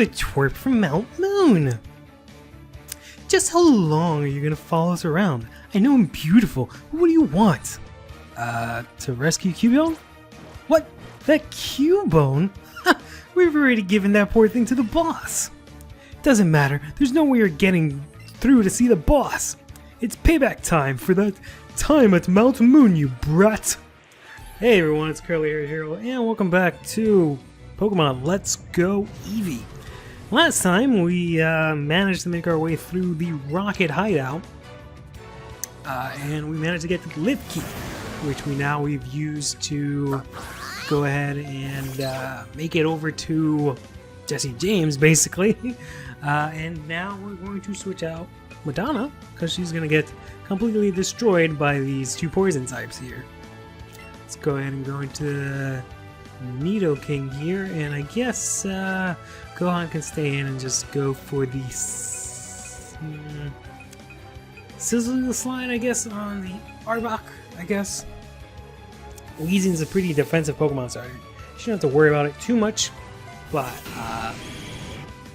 the twerp from Mount Moon! Just how long are you gonna follow us around? I know I'm beautiful, but what do you want? To rescue Cubone? What? That Cubone? We've already given that poor thing to the boss. Doesn't matter, there's no way you're getting through to see the boss. It's payback time for that time at Mount Moon, you brat. Hey everyone, it's CurlyHairedHero, and welcome back to Pokemon Let's Go Eevee. Last time we managed to make our way through the Rocket Hideout, and we managed to get the Lift Key, which we've used to go ahead and make it over to Jesse James, basically. And now we're going to switch out Madonna, because she's going to get completely destroyed by these two poison types here. Let's go ahead and go into Nidoking here, and I guess Gohan can stay in and just go for the Sizzle Slide, I guess, on the Arbok, I guess. Weezing's a pretty defensive Pokemon, so you shouldn't have to worry about it too much, but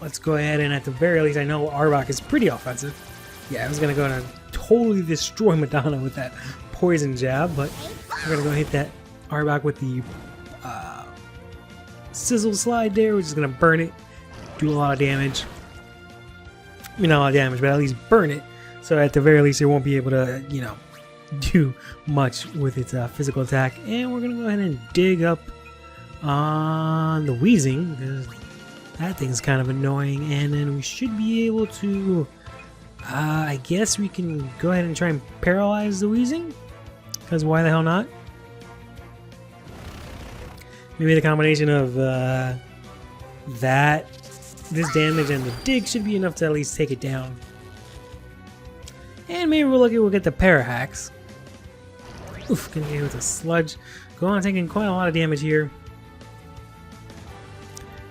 let's go ahead and at the very least, I know Arbok is pretty offensive. Yeah, I was going to go and totally destroy Madonna with that poison jab, but we're going to go hit that Arbok with the Sizzle Slide there, which is going to burn it, do a lot of damage. I mean, not a lot of damage, but at least burn it. So at the very least, it won't be able to, you know, do much with its physical attack. And we're going to go ahead and dig up on the Weezing, because that thing's kind of annoying. And then we should be able to, I guess we can go ahead and try and paralyze the Weezing, because why the hell not? Maybe the combination of this damage and the dig should be enough to at least take it down. And maybe we'll get the Parahacks. Oof, gonna get with a Sludge. Go on, taking quite a lot of damage here.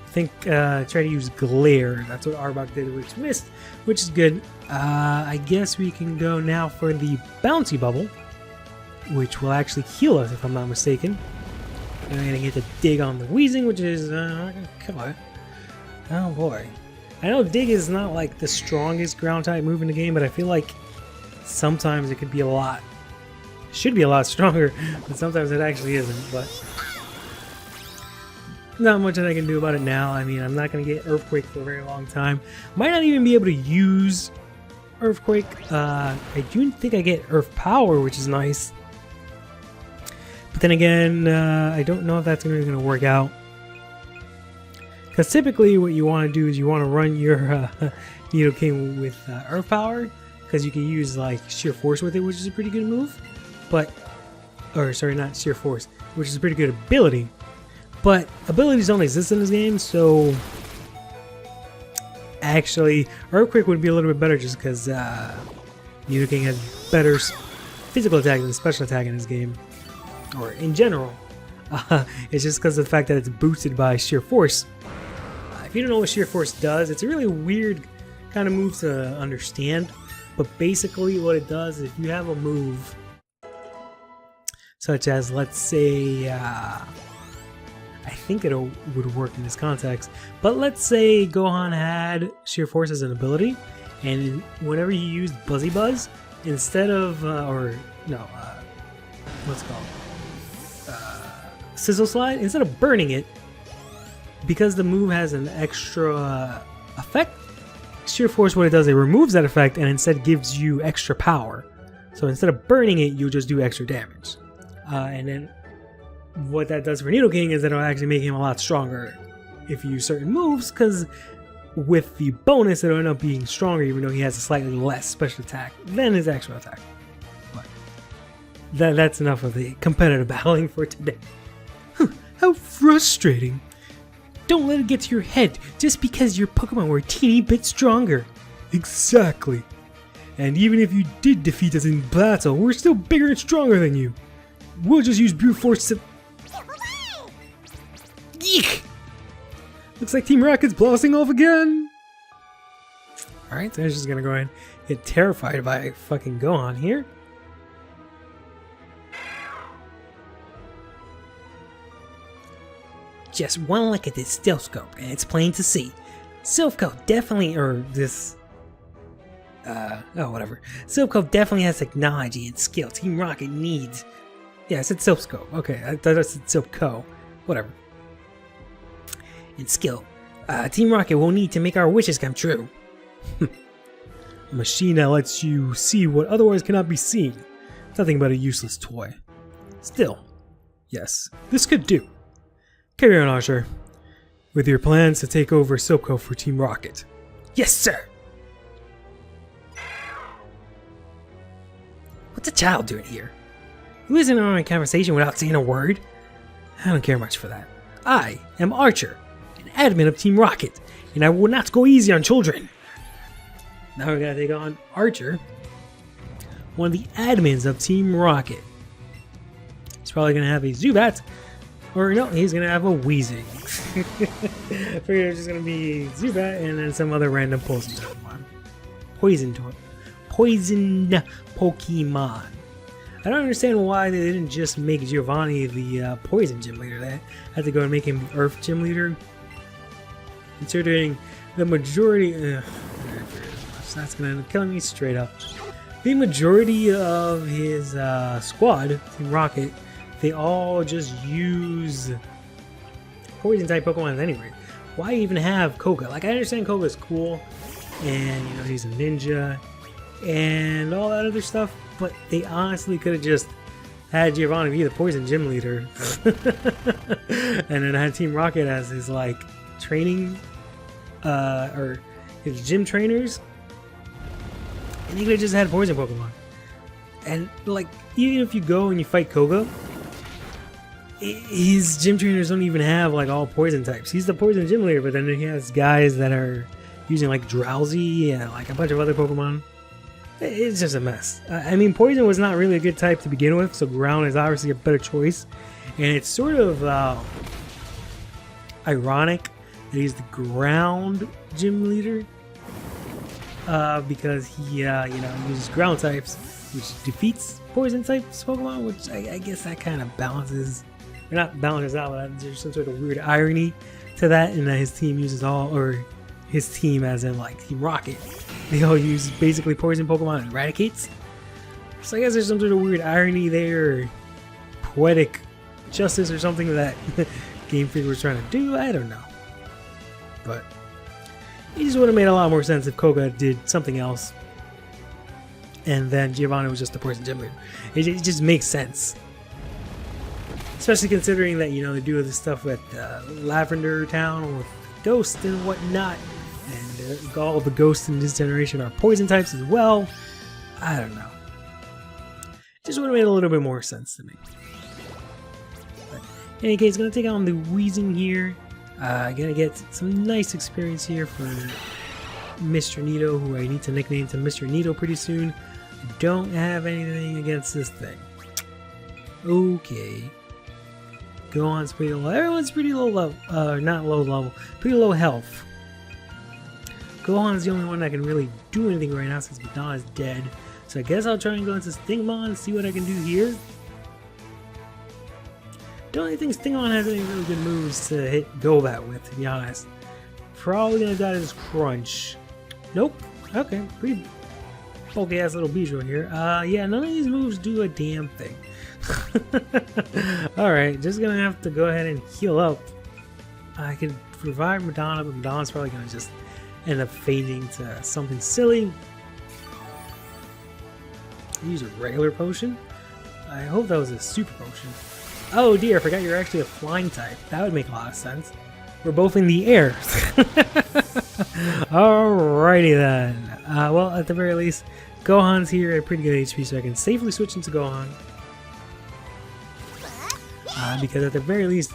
I think try to use Glare. That's what Arbok did, which missed, which is good. I guess we can go now for the Bouncy Bubble, which will actually heal us if I'm not mistaken. And I'm gonna get the dig on the Weezing, which is not gonna kill it. Oh boy. I know Dig is not like the strongest ground type move in the game, but I feel like sometimes it could be should be a lot stronger, but sometimes it actually isn't, but not much that I can do about it now. I mean, I'm not gonna get Earthquake for a very long time. Might not even be able to use Earthquake. I do think I get Earth Power, which is nice. But then again, I don't know if that's really going to work out. Because typically what you want to do is you want to run your Nidoking with Earth Power, because you can use like Sheer Force with it, which is a pretty good move. Or sorry, not Sheer Force, which is a pretty good ability. But abilities don't exist in this game, so actually Earthquake would be a little bit better just because Nidoking has better physical attack than special attack in this game. Or in general. It's just because of the fact that it's boosted by Sheer Force. If you don't know what Sheer Force does, it's a really weird kind of move to understand. But basically what it does is if you have a move, such as, let's say, I think it would work in this context, but let's say Gohan had Sheer Force as an ability, and whenever you used Buzzy Buzz, instead of, what's it called? Sizzle Slide, instead of burning it, because the move has an extra effect, Sheer Force, what it does, it removes that effect and instead gives you extra power. So instead of burning it, you'll just do extra damage. And then what that does for Nidoking is that it'll actually make him a lot stronger if you use certain moves, because with the bonus, it'll end up being stronger even though he has a slightly less special attack than his actual attack. But that's enough of the competitive battling for today. How frustrating. Don't let it get to your head just because your Pokemon were a teeny bit stronger. Exactly. And even if you did defeat us in battle, we're still bigger and stronger than you. We'll just use brute force to... Eek! Looks like Team Rocket's blasting off again. Alright, so I'm just gonna go ahead and get terrified by fucking Gohan here. Just one look at this stealth scope, and it's plain to see. Silph definitely, or this, whatever. Silph definitely has technology and skill Team Rocket needs. Yeah, I said Silph. Okay, I thought I said Silph. Whatever. And skill. Team Rocket will need to make our wishes come true. A machine that lets you see what otherwise cannot be seen. Nothing but a useless toy. Still, yes, this could do. Carry on, Archer. With your plans to take over Silph for Team Rocket. Yes, sir! What's a child doing here? Who isn't on a conversation without saying a word? I don't care much for that. I am Archer, an admin of Team Rocket, and I will not go easy on children. Now we're gonna take on Archer, one of the admins of Team Rocket. He's probably gonna have a Zubat, or no, he's gonna have a Weezing. I figured it's just gonna be Zubat and then some other random poison Pokemon. Poison Pokemon. I don't understand why they didn't just make Giovanni the Poison Gym Leader. They had to go and make him the Earth Gym Leader. Considering the majority... that's gonna end up killing me straight up. The majority of his squad, Team Rocket, they all just use Poison type Pokemon anyway. Why even have Koga? Like, I understand Koga's cool, and you know, he's a ninja, and all that other stuff, but they honestly could have just had Giovanni be the Poison Gym Leader, and then had Team Rocket as his like training, or his gym trainers, and he could have just had Poison Pokemon. And like, even if you go and you fight Koga, his gym trainers don't even have like all Poison types. He's the Poison Gym Leader, but then he has guys that are using like Drowsy and like a bunch of other Pokemon. It's just a mess. I mean, Poison was not really a good type to begin with, so Ground is obviously a better choice. And it's sort of ironic that he's the Ground Gym Leader, because he, uses Ground types, which defeats Poison types Pokemon, which I guess that kind of balances, or not balances out, but there's some sort of weird irony to that, in that his team uses all, or his team as in like Team Rocket, they all use basically Poison Pokemon and Eradicates. So I guess there's some sort of weird irony there, or poetic justice or something that Game Freak was trying to do. I don't know. But it just would have made a lot more sense if Koga did something else, and then Giovanni was just the Poison Gym Leader. It just makes sense. Especially considering that, you know, they do this stuff with Lavender Town with Ghost and whatnot. And all the ghosts in this generation are Poison types as well. I don't know. Just would have made a little bit more sense to me. But in any case, gonna take on the Weezing here. Gonna get some nice experience here for Mr. Nito, who I need to nickname to Mr. Nito pretty soon. I don't have anything against this thing. Okay. Gohan's pretty low. Everyone's pretty low level. Not low level. Pretty low health. Gohan's the only one that can really do anything right now since Madonna's dead. So I guess I'll try and go into Stingmon and see what I can do here. Don't really think Stingmon has any really good moves to hit Golbat with, to be honest. Probably gonna die to this Crunch. Nope. Okay, pretty bulky ass little Beedrill here. Yeah, none of these moves do a damn thing. Alright, just gonna have to go ahead and heal up. I could revive Madonna, but Madonna's probably gonna just end up fading to something silly. Use a regular potion. I hope that was a super potion. Oh dear, I forgot you're actually a flying type. That would make a lot of sense. We're both in the air. Alrighty then. Well, at the very least, Gohan's here at pretty good HP, so I can safely switch into Gohan. Because at the very least,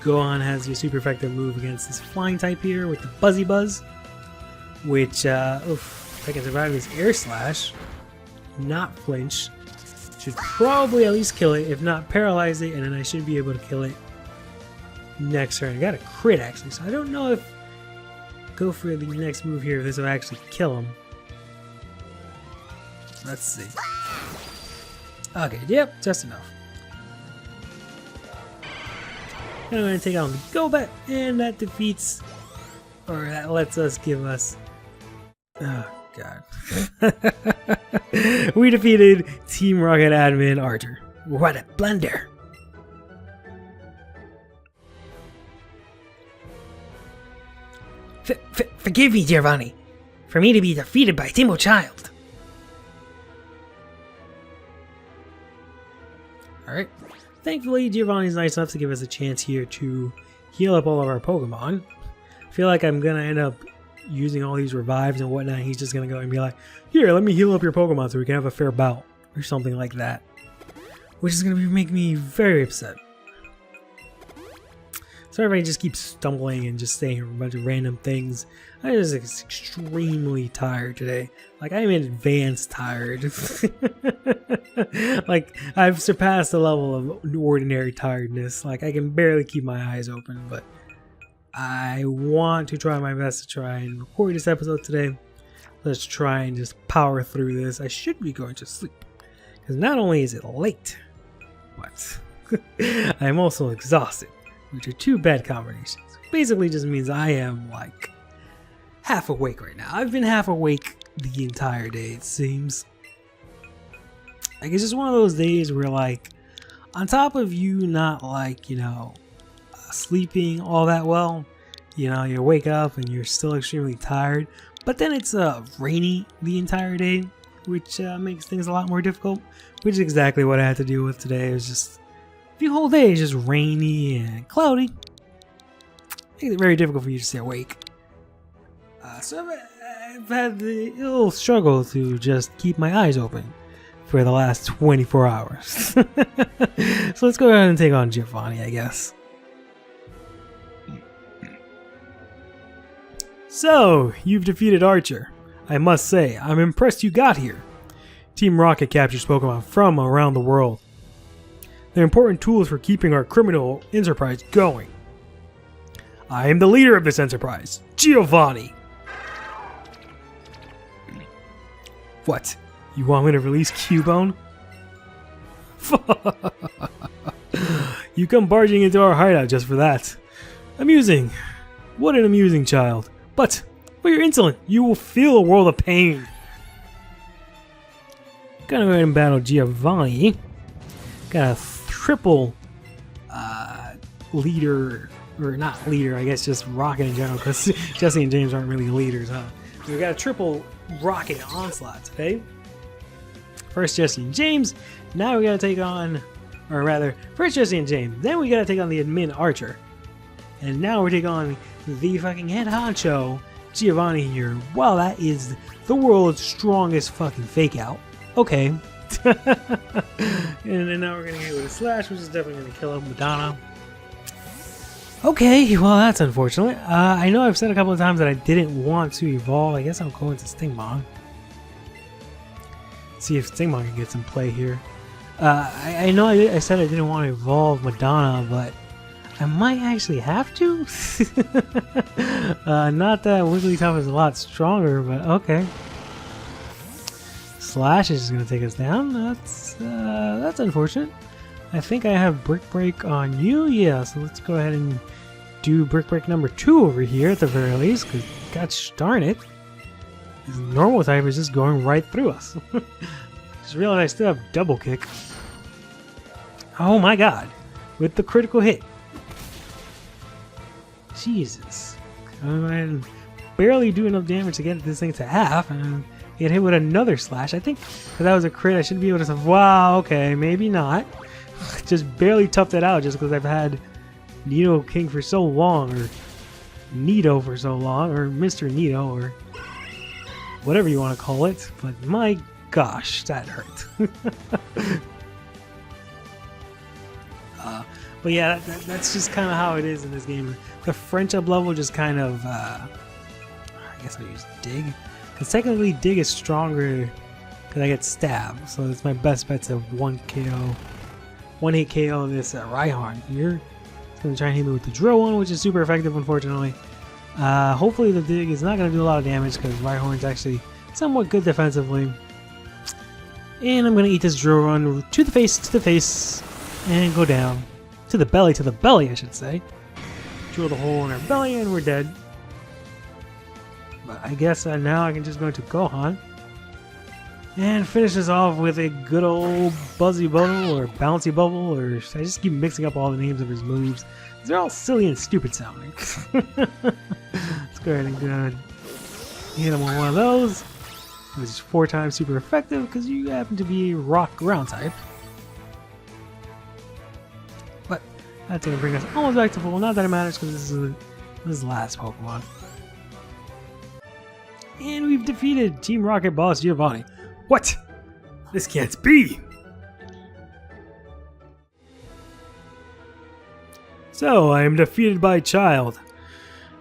Gohan has your super effective move against this flying type here with the Buzzy Buzz. Which, if I can survive this Air Slash, not flinch, should probably at least kill it, if not paralyze it, and then I should be able to kill it next turn. I got a crit actually, so I don't know if go for the next move here if this will actually kill him. Let's see. Okay, yep, just enough. And I'm going to take on the Golbat, and that defeats Or that lets us give us... Oh, God. We defeated Team Rocket admin Archer. What a blunder. Forgive me, Giovanni, for me to be defeated by Timo Child. Alright. Thankfully, Giovanni's nice enough to give us a chance here to heal up all of our Pokemon. I feel like I'm going to end up using all these revives and whatnot. He's just going to go and be like, here, let me heal up your Pokemon so we can have a fair bout. Or something like that. Which is going to make me very upset. Sorry if I just keep stumbling and just saying a bunch of random things. I'm just extremely tired today. Like, I'm advanced tired. Like, I've surpassed the level of ordinary tiredness. Like, I can barely keep my eyes open, but I want to try my best to try and record this episode today. Let's try and just power through this. I should be going to sleep. Because not only is it late, but I'm also exhausted. Which are two bad combinations. Basically just means I am like half awake right now. I've been half awake the entire day, it seems. Like, it's just one of those days where, like, on top of you not, like, you know, sleeping all that well, you know, you wake up and you're still extremely tired, but then it's rainy the entire day, which makes things a lot more difficult, which is exactly what I had to deal with today. It was just the whole day is just rainy and cloudy. Makes it very difficult for you to stay awake. So I've had the ill struggle to just keep my eyes open for the last 24 hours. So let's go ahead and take on Giovanni, I guess. So, you've defeated Archer. I must say, I'm impressed you got here. Team Rocket captures Pokemon from around the world. They're important tools for keeping our criminal enterprise going. I am the leader of this enterprise, Giovanni. What? You want me to release Cubone? You come barging into our hideout just for that. Amusing. What an amusing child. But you're insolent. You will feel a world of pain. Gonna go ahead and battle Giovanni. Got a triple leader, or not leader, I guess just Rocket in general, because Jesse and James aren't really leaders, huh? We got a triple Rocket onslaught today. First Jesse and James, now we gotta take on, or rather, first Jesse and James, then we gotta take on the admin Archer. And now we're taking on the fucking head honcho, Giovanni here. Wow, that is the world's strongest fucking fake out. Okay. And then now we're gonna get with a slash, which is definitely gonna kill him. Madonna. Okay, well that's unfortunate. I know I've said a couple of times that I didn't want to evolve. I guess I'll go into Stingmon. See if Stingmon can get some play here. I know I said I didn't want to evolve Madonna, but I might actually have to. Not that Wigglytuff is a lot stronger, but okay. Slash is just gonna take us down. That's unfortunate. I think I have Brick Break on you. Yeah, so let's go ahead and do Brick Break number 2 over here at the very least, because gosh darn it, his normal type is just going right through us. Just realized I still have Double Kick. Oh my god, with the critical hit. Jesus. I barely do enough damage to get this thing to half, and get hit with another slash. I think if that was a crit, I should be able to say, wow, okay, maybe not. Just barely toughed it out just because I've had Nido King for so long, or Nido for so long, or Mr. Nido, or whatever you want to call it. But my gosh, that hurt. But yeah, that's just kind of how it is in this game. The friendship level just kind of, I guess I'll use Dig. Because technically Dig is stronger because I get stabbed. So it's my best bet to one hit KO this Rhyhorn here. It's going to try and hit me with the Drill one, which is super effective, unfortunately. Hopefully the Dig is not going to do a lot of damage because Rhyhorn's actually somewhat good defensively. And I'm going to eat this Drill Run to the face, and go down. To the belly, I should say. Drill the hole in our belly and we're dead. But I guess now I can just go into Gohan. And finish this off with a good old Buzzy Bubble or Bouncy Bubble, or I just keep mixing up all the names of his moves. They're all silly and stupid sounding. Let's go ahead and hit him on one of those. Which is 4 times super effective because you happen to be a rock ground type. But that's going to bring us almost back to full. Not that it matters because this is the last Pokemon. And we've defeated Team Rocket boss Giovanni. What? This can't be! So, I am defeated by a child.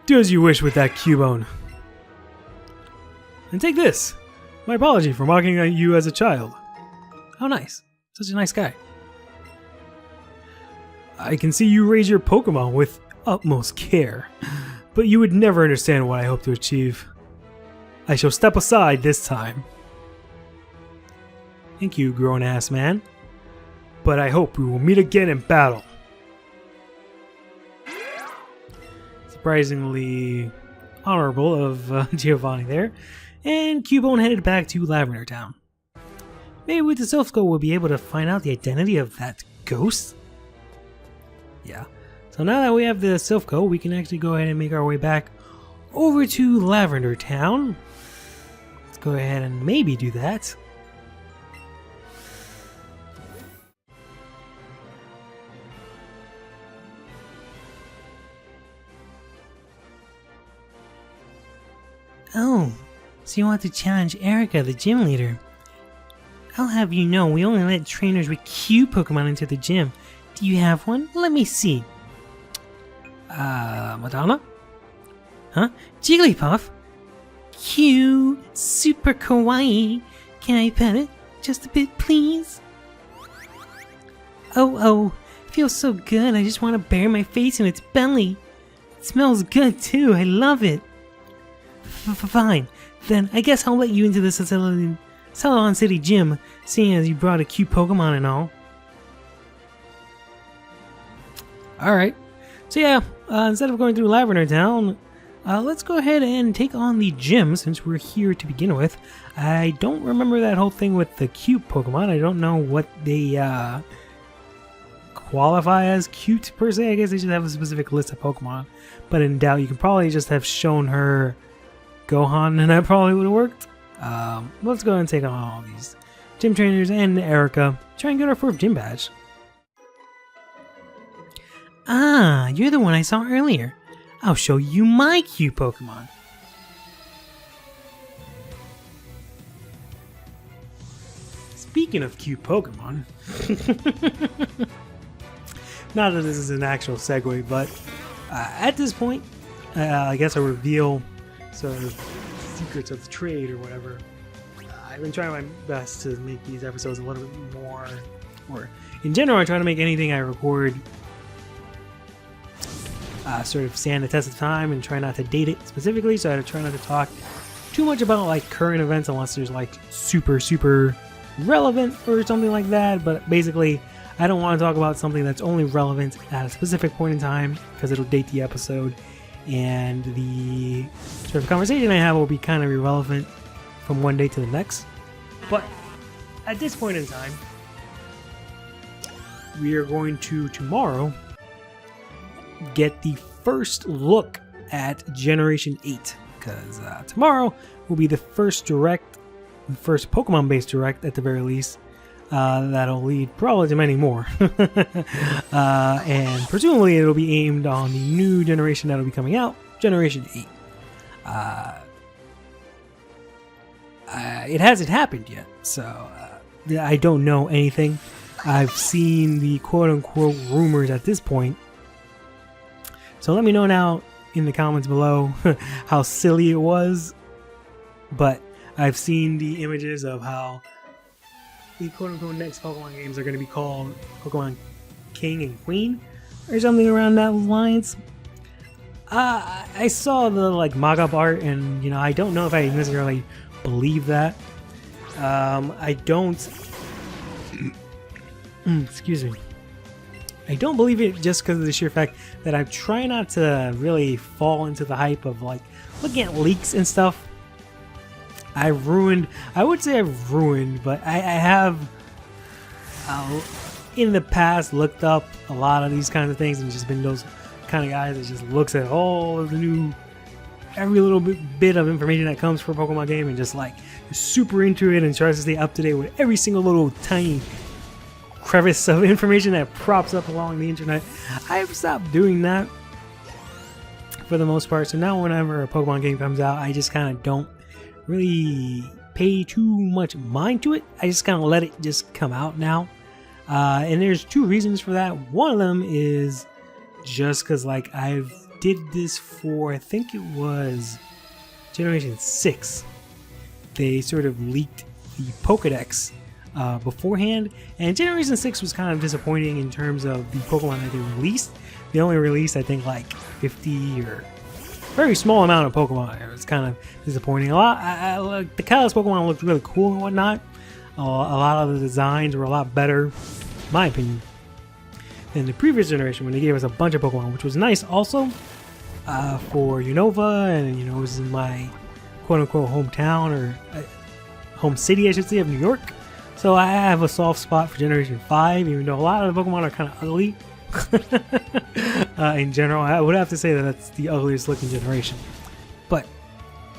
Do as you wish with that Cubone. And take this! My apology for mocking you as a child. How nice. Such a nice guy. I can see you raise your Pokemon with utmost care, but you would never understand what I hope to achieve. I shall step aside this time. Thank you, grown-ass man. But I hope we will meet again in battle. Surprisingly honorable of Giovanni there. And Cubone headed back to Lavender Town. Maybe with the Silph Scope we'll be able to find out the identity of that ghost? Yeah. So now that we have the Silph Scope, we can actually go ahead and make our way back over to Lavender Town. Let's go ahead and maybe do that. Oh, so you want to challenge Erica, the gym leader? I'll have you know, we only let trainers with Q Pokemon into the gym. Do you have one? Let me see. Madonna? Huh? Jigglypuff? Q, super kawaii. Can I pet it? Just a bit, please? Oh, feels so good. I just want to bury my face in its belly. It smells good too. I love it. Fine. Then I guess I'll let you into the Celadon City gym, seeing as you brought a cute Pokemon and all. Alright. So yeah, instead of going through Lavender Town, let's go ahead and take on the gym since we're here to begin with. I don't remember that whole thing with the cute Pokemon. I don't know what they qualify as cute per se. I guess they should have a specific list of Pokemon. But in doubt, you can probably just have shown her Gohan and that probably would have worked. Let's go ahead and take on all these gym trainers and Erica. Try and get our 4th gym badge. Ah, you're the one I saw earlier. I'll show you my cute Pokemon. Speaking of cute Pokemon, not that this is an actual segue, but at this point, I guess I'll reveal sort of secrets of the trade or whatever. I've been trying my best to make these episodes a little bit more, or in general, I try to make anything I record sort of stand the test of time and try not to date it specifically, so I try not to talk too much about like current events unless there's like super relevant or something like that. But basically, I don't want to talk about something that's only relevant at a specific point in time because it'll date the episode, and the sort of conversation I have will be kind of irrelevant from one day to the next. But at this point in time, we are going to tomorrow get the first look at Generation 8, because tomorrow will be the first Pokemon based direct at the very least. That'll lead probably to many more. And presumably it'll be aimed on the new generation that'll be coming out, Generation 8. It hasn't happened yet, so I don't know anything. I've seen the quote-unquote rumors at this point. So let me know now in the comments below how silly it was. But I've seen the images of how the quote-unquote next Pokemon games are going to be called Pokemon King and Queen or something around that lines. I saw the like mock-up art, and you know, I don't know if I necessarily believe that. I don't. Excuse me. I don't believe it just because of the sheer fact that I'm trying not to really fall into the hype of like looking at leaks and stuff, I would say I've ruined, but I have in the past looked up a lot of these kinds of things and just been those kind of guys that just looks at all of the new, every little bit of information that comes for a Pokemon game and just like is super into it and tries to stay up to date with every single little tiny crevice of information that props up along the internet. I've stopped doing that for the most part, so now whenever a Pokemon game comes out, I just kind of don't really pay too much mind to it. I just kind of let it just come out now, and there's two reasons for that. One of them is just because like I've did this for, I think it was Generation 6. They sort of leaked the Pokedex beforehand, and Generation 6 was kind of disappointing in terms of the Pokemon that they released. They only released, I think, like 50 or very small amount of Pokemon. It was kind of disappointing. The Kalos Pokemon looked really cool and whatnot. A lot of the designs were a lot better, in my opinion, than the previous generation when they gave us a bunch of Pokemon, which was nice also for Unova, and it was in my quote-unquote hometown, or home city, I should say, of New York. So I have a soft spot for Generation 5, even though a lot of the Pokemon are kind of ugly. In general, I would have to say that that's the ugliest looking generation. But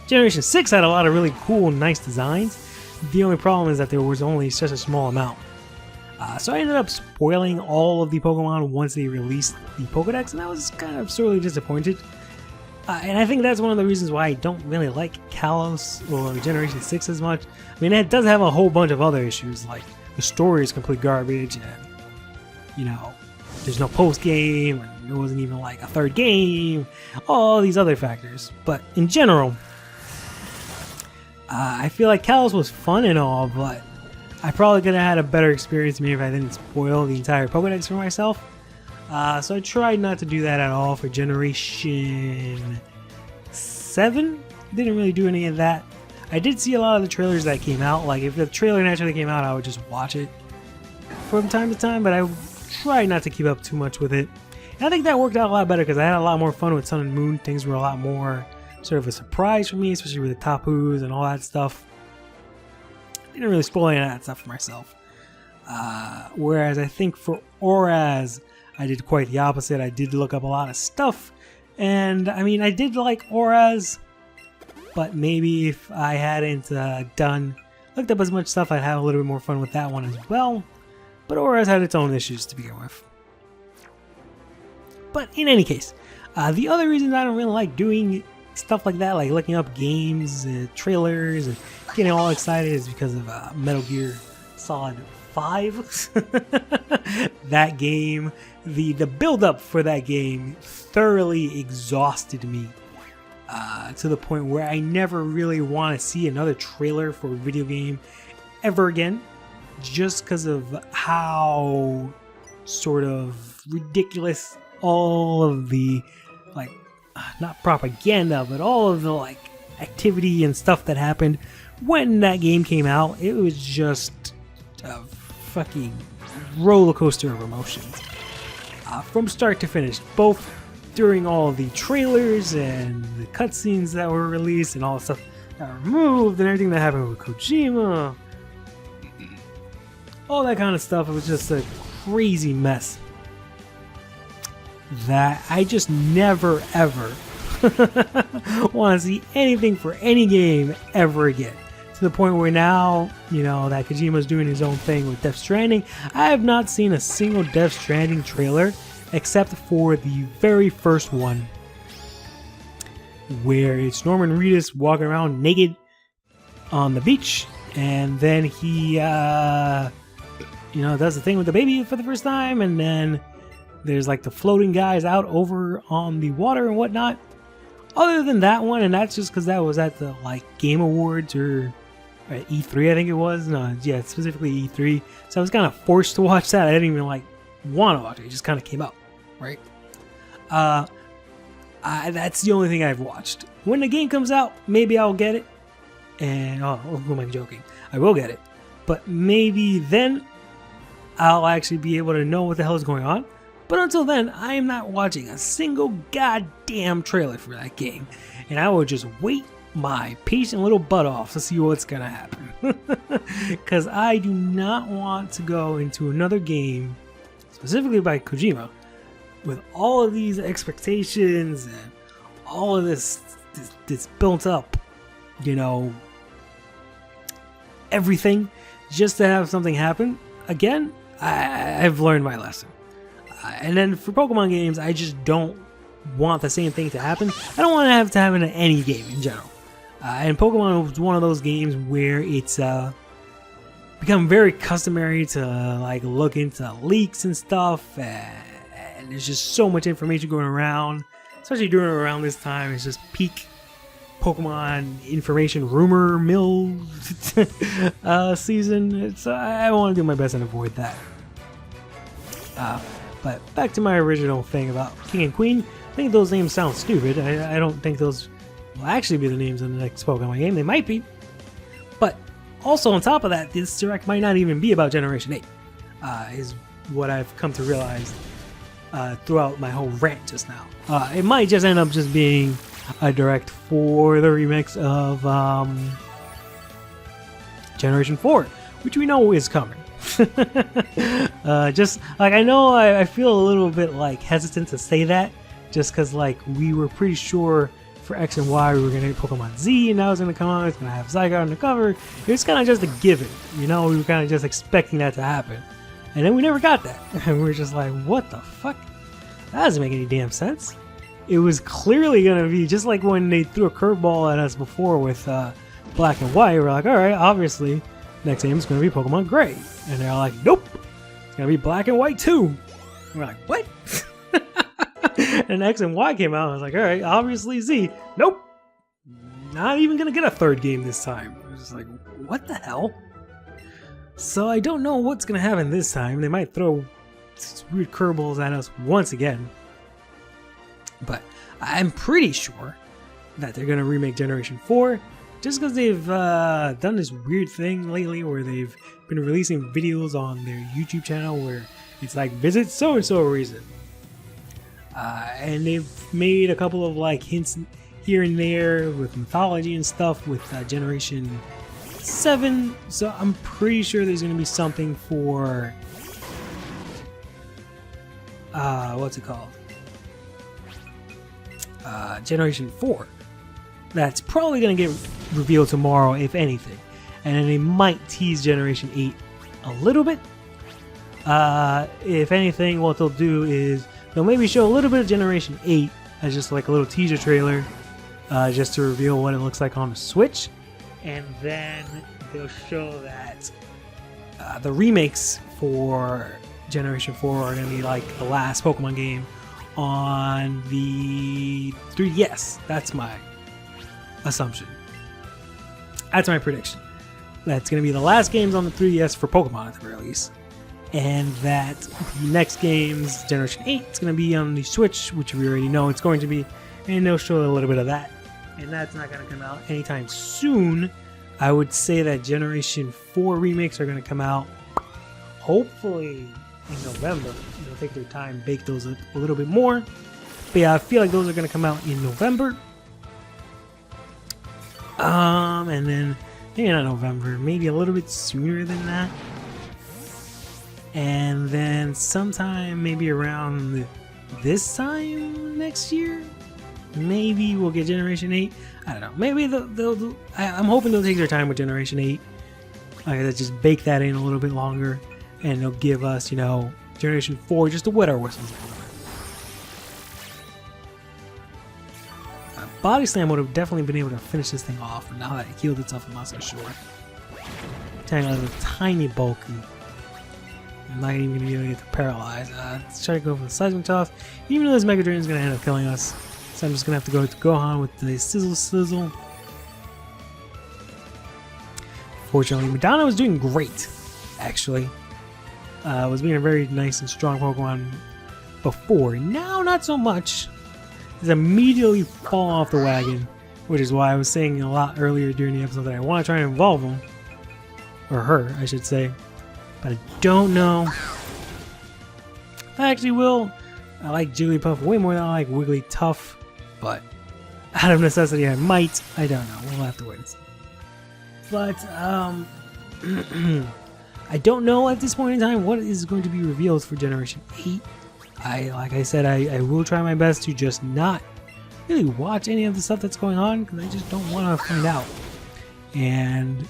Generation 6 had a lot of really cool, nice designs. The only problem is that there was only such a small amount. So I ended up spoiling all of the Pokemon once they released the Pokedex, and I was kind of sorely disappointed. And I think that's one of the reasons why I don't really like Kalos or Generation 6 as much. I mean, it does have a whole bunch of other issues, like the story is complete garbage, and, there's no post-game, and there wasn't even like a third game, all these other factors. But in general, I feel like Kalos was fun and all, but I probably could have had a better experience maybe if I didn't spoil the entire Pokedex for myself. So I tried not to do that at all for Generation 7. Didn't really do any of that. I did see a lot of the trailers that came out. Like, if the trailer naturally came out, I would just watch it from time to time, but I tried not to keep up too much with it. And I think that worked out a lot better because I had a lot more fun with Sun and Moon. Things were a lot more sort of a surprise for me, especially with the Tapus and all that stuff. Didn't really spoil any of that stuff for myself. Whereas I think for Oraz, I did quite the opposite. I did look up a lot of stuff, and I mean, I did like Oraz, but maybe if I hadn't looked up as much stuff, I'd have a little bit more fun with that one as well. But Oraz had its own issues to begin with. But in any case, the other reasons I don't really like doing stuff like that, like looking up games, trailers, and getting all excited, is because of Metal Gear Solid 5. That game, the build-up for that game thoroughly exhausted me to the point where I never really want to see another trailer for a video game ever again, just because of how sort of ridiculous all of the, like, not propaganda, but all of the like activity and stuff that happened when that game came out. It was just a fucking roller coaster of emotions from start to finish, both during all of the trailers and the cutscenes that were released and all the stuff that were removed and everything that happened with Kojima, all that kind of stuff. It was just a crazy mess that I just never ever want to see anything for any game ever again. To the point where now, that Kojima's doing his own thing with Death Stranding. I have not seen a single Death Stranding trailer except for the very first one, where it's Norman Reedus walking around naked on the beach, and then he does the thing with the baby for the first time, and then there's like the floating guys out over on the water and whatnot. Other than that one, and that's just because that was at the like Game Awards or at E3, I think it was. No, yeah, specifically E3. So I was kind of forced to watch that. I didn't even like want to watch it. It just kind of came out, right? That's the only thing I've watched. When the game comes out, maybe I'll get it. And who am I joking? I will get it, but maybe then I'll actually be able to know what the hell is going on. But until then, I am not watching a single goddamn trailer for that game. and I will just wait my patient little butt off to see what's gonna happen. Because I do not want to go into another game, specifically by Kojima, with all of these expectations and all of this built up, you know, everything, just to have something happen again. I've learned my lesson. And then for Pokemon games, I just don't want the same thing to happen. I don't want to happen in any game in general. And Pokemon was one of those games where it's become very customary to like look into leaks and stuff, and there's just so much information going around, especially during around this time. It's just peak Pokemon information rumor mill season. I want to do my best and avoid that. But back to my original thing about King and Queen. I think those names sound stupid. I don't think those will actually be the names in the next Pokemon game. They might be. But also on top of that, this direct might not even be about Generation 8. Is what I've come to realize throughout my whole rant just now. It might just end up just being a direct for the remix of Generation 4, which we know is coming. Just like I feel a little bit like hesitant to say that, just because like we were pretty sure for X and Y we were gonna get Pokemon Z, and now it's gonna come out. It's gonna have Zygarde on the cover. It was kind of just a given, you know. We were kind of just expecting that to happen, and then we never got that, and we were just like, what the fuck? That doesn't make any damn sense. It was clearly gonna be just like when they threw a curveball at us before with Black and White. We're like, all right, obviously next game is gonna be Pokemon Gray, and they're like, nope, it's gonna be Black and White too. And we're like, what? And X and Y came out. I was like, all right, obviously Z. Nope, not even gonna get a third game this time. I was just like, what the hell? So I don't know what's gonna happen this time. They might throw weird curveballs at us once again, but I'm pretty sure that they're gonna remake Generation 4, just because they've done this weird thing lately where they've been releasing videos on their YouTube channel where it's like, visit so and so reason. And they've made a couple of like hints here and there with mythology and stuff with Generation 7. So I'm pretty sure there's going to be something for what's it called? Generation 4. That's probably going to get revealed tomorrow, if anything. And then they might tease Generation 8 a little bit. If anything, what they'll do is they'll maybe show a little bit of Generation 8 as just like a little teaser trailer, just to reveal what it looks like on the Switch. And then they'll show that the remakes for Generation 4 are going to be like the last Pokemon game on the 3DS. That's my assumption. That's my prediction. That's going to be the last games on the 3DS for Pokemon at the very least. And that the next games, Generation 8, is going to be on the Switch, which we already know it's going to be. And they'll show a little bit of that. And that's not going to come out anytime soon. I would say that Generation 4 remakes are going to come out hopefully in November. They'll take their time, bake those a little bit more. But yeah, I feel like those are going to come out in November. And then, maybe not November, maybe a little bit sooner than that. And then sometime maybe around this time next year, maybe we'll get Generation 8. I don't know. Maybe I'm hoping they'll take their time with Generation 8. Like I said, just bake that in a little bit longer, and they'll give us, you know, Generation 4 just to wet our whistles a little bit. Body Slam would have definitely been able to finish this thing off, but now that it healed itself, I'm not so sure. Taking out a tiny bulky. I'm not even going to be able to get to paralyze. Let's try to go for the Seismic Toss. Even though this Mega Drain is going to end up killing us, so I'm just going to have to go to Gohan with the Sizzle Sizzle. Fortunately, Madonna was doing great, actually. Was being a very nice and strong Pokemon before. Now, not so much. He's immediately fall off the wagon, which is why I was saying a lot earlier during the episode that I want to try and involve him. Or her, I should say. But I don't know. I actually will. I like Jigglypuff way more than I like Wigglytuff, but out of necessity I might. I don't know. We'll have to wait and see. But, I don't know at this point in time what is going to be revealed for Generation 8. Like I said, I will try my best to just not really watch any of the stuff that's going on, because I just don't want to find out. And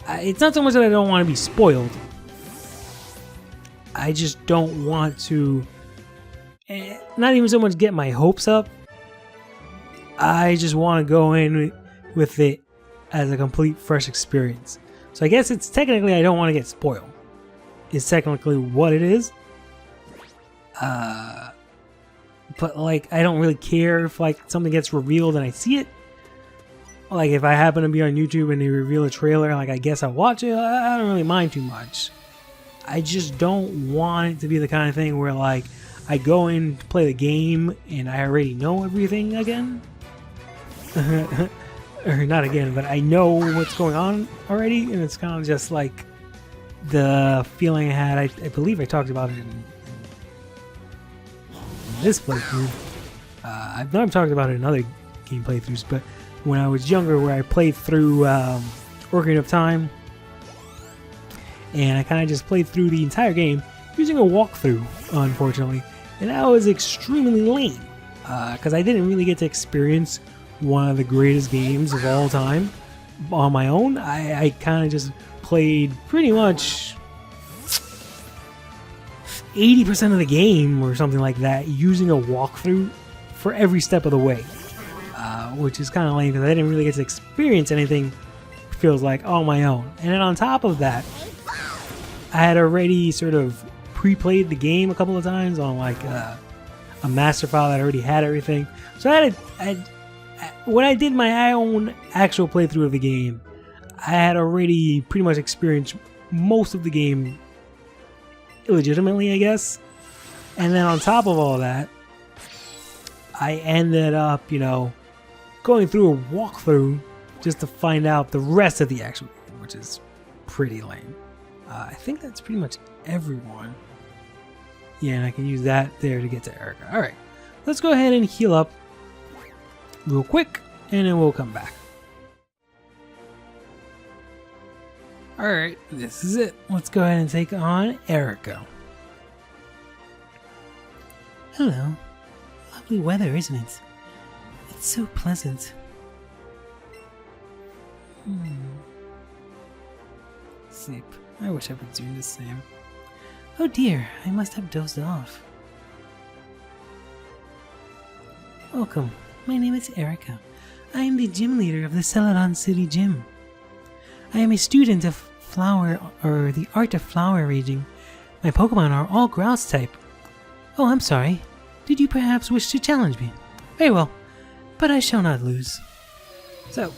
it's not so much that I don't want to be spoiled. I just don't want to, not even so much get my hopes up. I just want to go in with it as a complete fresh experience. So I guess it's technically I don't want to get spoiled. Is technically what it is. But like I don't really care if like something gets revealed and I see it. Like if I happen to be on YouTube and they reveal a trailer, like I guess I'll watch it. I don't really mind too much. I just don't want it to be the kind of thing where like I go in to play the game and I already know everything again. Or not again, but I know what's going on already, and it's kind of just like the feeling I had. I believe I talked about it in this playthrough. I know I've talked about it in other game playthroughs, but when I was younger, where I played through Ocarina of Time, and I kind of just played through the entire game using a walkthrough, unfortunately, and that was extremely lame because I didn't really get to experience one of the greatest games of all time on my own. I kind of just played pretty much 80% of the game or something like that using a walkthrough for every step of the way, which is kind of lame because I didn't really get to experience anything, feels like, on my own. And then on top of that, I had already sort of pre-played the game a couple of times on like a master file that already had everything. So when I did my own actual playthrough of the game, I had already pretty much experienced most of the game illegitimately, I guess. And then on top of all that, I ended up, going through a walkthrough just to find out the rest of the actual game, which is pretty lame. I think that's pretty much everyone. Yeah, and I can use that there to get to Erica. Alright, let's go ahead and heal up real quick, and then we'll come back. Alright, this is it. Let's go ahead and take on Erica. Hello. Lovely weather, isn't it? It's so pleasant. Sleep. I wish I would do the same. Oh dear, I must have dozed off. Welcome. My name is Erica. I am the gym leader of the Celadon City Gym. I am a student of the art of flower arranging. My Pokemon are all Grouse type. Oh, I'm sorry. Did you perhaps wish to challenge me? Very well, but I shall not lose. So,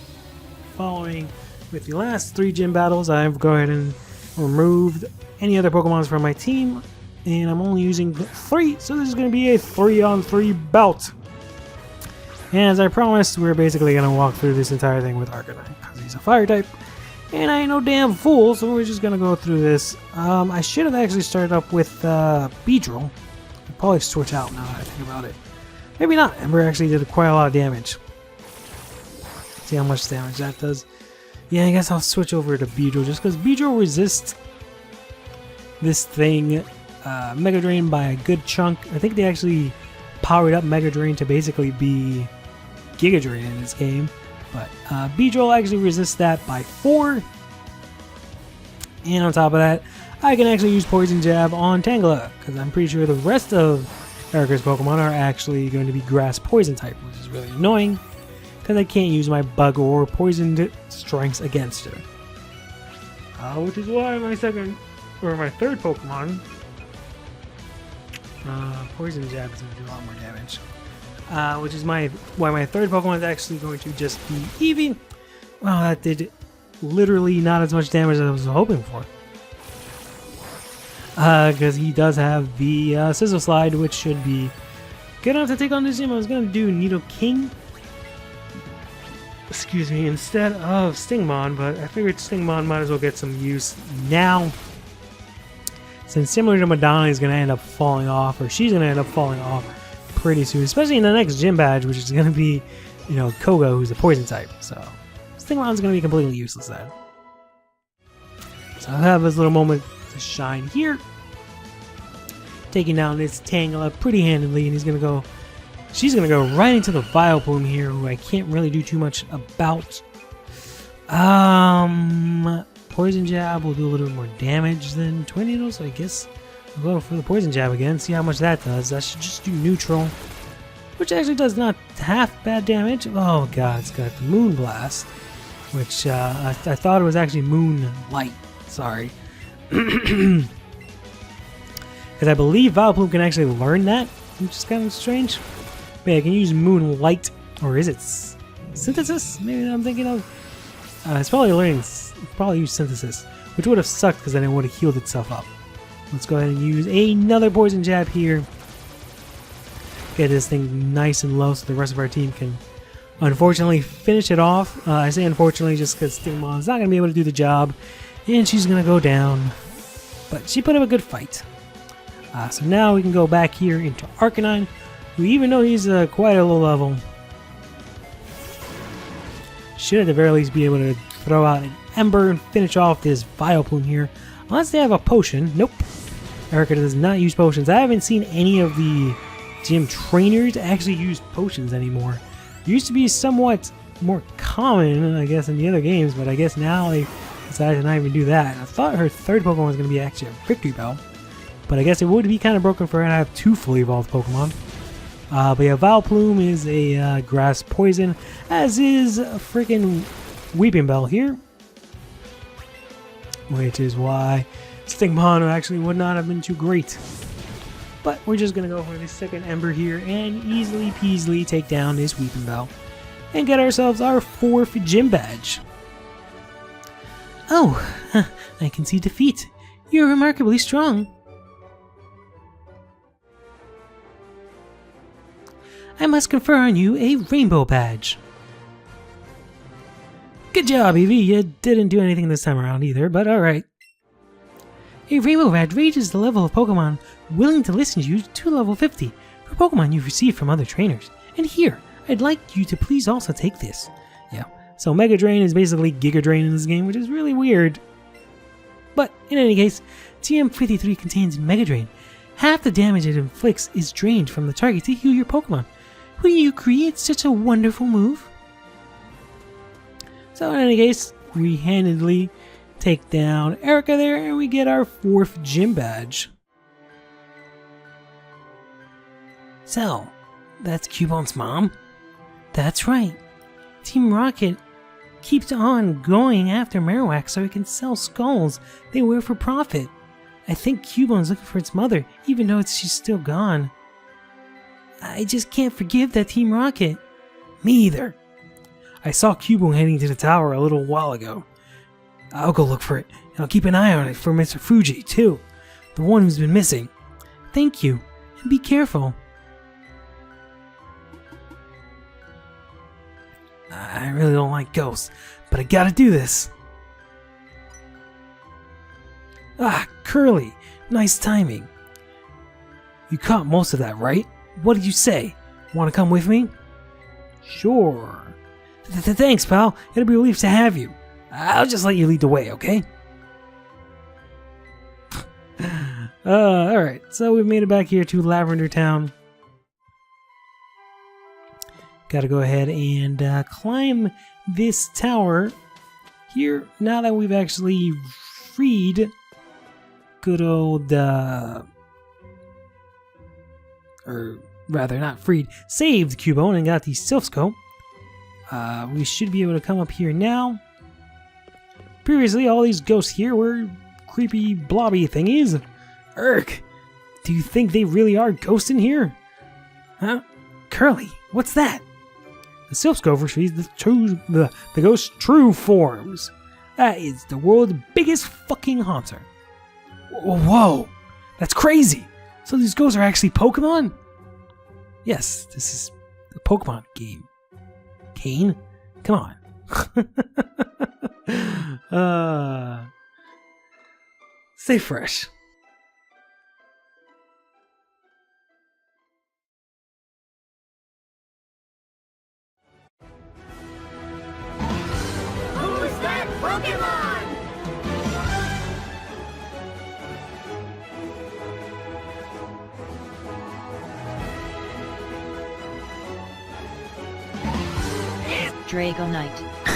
following with the last 3 gym battles, I've gone ahead and removed any other Pokemons from my team, and I'm only using 3, so this is going to be a 3-on-3 bout. And as I promised, we're basically going to walk through this entire thing with Arcanine, because he's a fire type, and I ain't no damn fool, so we're just going to go through this. I should have actually started up with Beedrill. I'll probably switch out now that I think about it. Maybe not. Ember actually did quite a lot of damage. See how much damage that does. Yeah, I guess I'll switch over to Beedrill, just because Beedrill resists this thing, Mega Drain, by a good chunk. I think they actually powered up Mega Drain to basically be Giga Drain in this game. But Beedrill actually resists that by 4. And on top of that, I can actually use Poison Jab on Tangela, because I'm pretty sure the rest of Erica's Pokemon are actually going to be Grass Poison type, which is really annoying, because I can't use my Bug or Poisoned strengths against her. Which is why my third Pokemon, Poison Jab is going to do a lot more damage. Which is why my third Pokemon is actually going to just be Eevee. Well, that did literally not as much damage as I was hoping for. Because he does have the Sizzle Slide, which should be good enough to take on this gym. I was going to do Nido King, instead of Stingmon, but I figured Stingmon might as well get some use now, since similar to Madonna is going to end up falling off, or she's going to end up falling off pretty soon, especially in the next gym badge, which is going to be you know, Koga, who's a poison type. So Stingmon's going to be completely useless then. So I'll have his little moment to shine here. Taking down this Tangela pretty handedly, and he's going to go... She's going to go right into the Vileplume here, who I can't really do too much about. Poison Jab will do a little bit more damage than Twin Needle, so I guess I'll go for the Poison Jab again, see how much that does. That should just do neutral, which actually does not half bad damage. Oh god, it's got the Moon Blast, which I thought it was actually Moon Light. Sorry. Because I believe Vileplume can actually learn that, which is kind of strange. But yeah, I can use Moon Light, or is it Synthesis? Maybe I'm thinking of. It's probably learning. Probably use Synthesis, which would have sucked because then it would have healed itself up. Let's go ahead and use another Poison Jab here. Get this thing nice and low so the rest of our team can unfortunately finish it off. I say unfortunately just because Stingmon's not going to be able to do the job, and she's going to go down. But she put up a good fight. So now we can go back here into Arcanine, who, even though he's quite a low level, should at the very least be able to throw out an Ember and finish off this Vileplume here. Unless they have a potion. Nope. Erica does not use potions. I haven't seen any of the gym trainers actually use potions anymore. It used to be somewhat more common, I guess, in the other games, but I guess now they decided to not even do that. I thought her third Pokemon was going to be actually a Victory Bell, but I guess it would be kind of broken for her to have two fully evolved Pokemon. But yeah, Vileplume is a grass poison, as is a freaking Weeping Bell here. Which is why Stingmon actually would not have been too great. But we're just going to go for the second Ember here and easily peasily take down this Weeping Bell. And get ourselves our 4th gym badge. Oh, I can see defeat. You're remarkably strong. I must confer on you a rainbow badge. Good job, Eevee. You didn't do anything this time around either, but alright. A rainbow badge raises the level of Pokemon willing to listen to you to level 50 for Pokemon you've received from other trainers. And here, I'd like you to please also take this. Yeah, so Mega Drain is basically Giga Drain in this game, which is really weird. But in any case, TM53 contains Mega Drain. Half the damage it inflicts is drained from the target to heal your Pokemon. Wouldn't you agree it's such a wonderful move? So in any case, we handedly take down Erica there, and we get our 4th gym badge. So, that's Cubone's mom? That's right. Team Rocket keeps on going after Marowak so he can sell skulls they wear for profit. I think Cubone's looking for its mother, even though she's still gone. I just can't forgive that Team Rocket. Me either. I saw Cubone heading to the tower a little while ago. I'll go look for it, and I'll keep an eye on it for Mr. Fuji, too. The one who's been missing. Thank you, and be careful. I really don't like ghosts, but I gotta do this. Ah, Curly, nice timing. You caught most of that, right? What did you say? Want to come with me? Sure. Thanks, pal. It'll be a relief to have you. I'll just let you lead the way, okay? Alright, so we've made it back here to Lavender Town. Gotta go ahead and climb this tower here now that we've actually freed good old, or rather not freed, saved Cubone and got the Silph Scope. We should be able to come up here now. Previously, all these ghosts here were creepy blobby thingies. Urgh! Do you think they really are ghosts in here? Huh? Curly, what's that? The Silph Scope retrieves the ghost's true forms. That is the world's biggest fucking haunter. Whoa! That's crazy! So these ghosts are actually Pokemon? Yes, this is a Pokemon game. Kane? Come on. Stay fresh. Pokémon! Dragonite.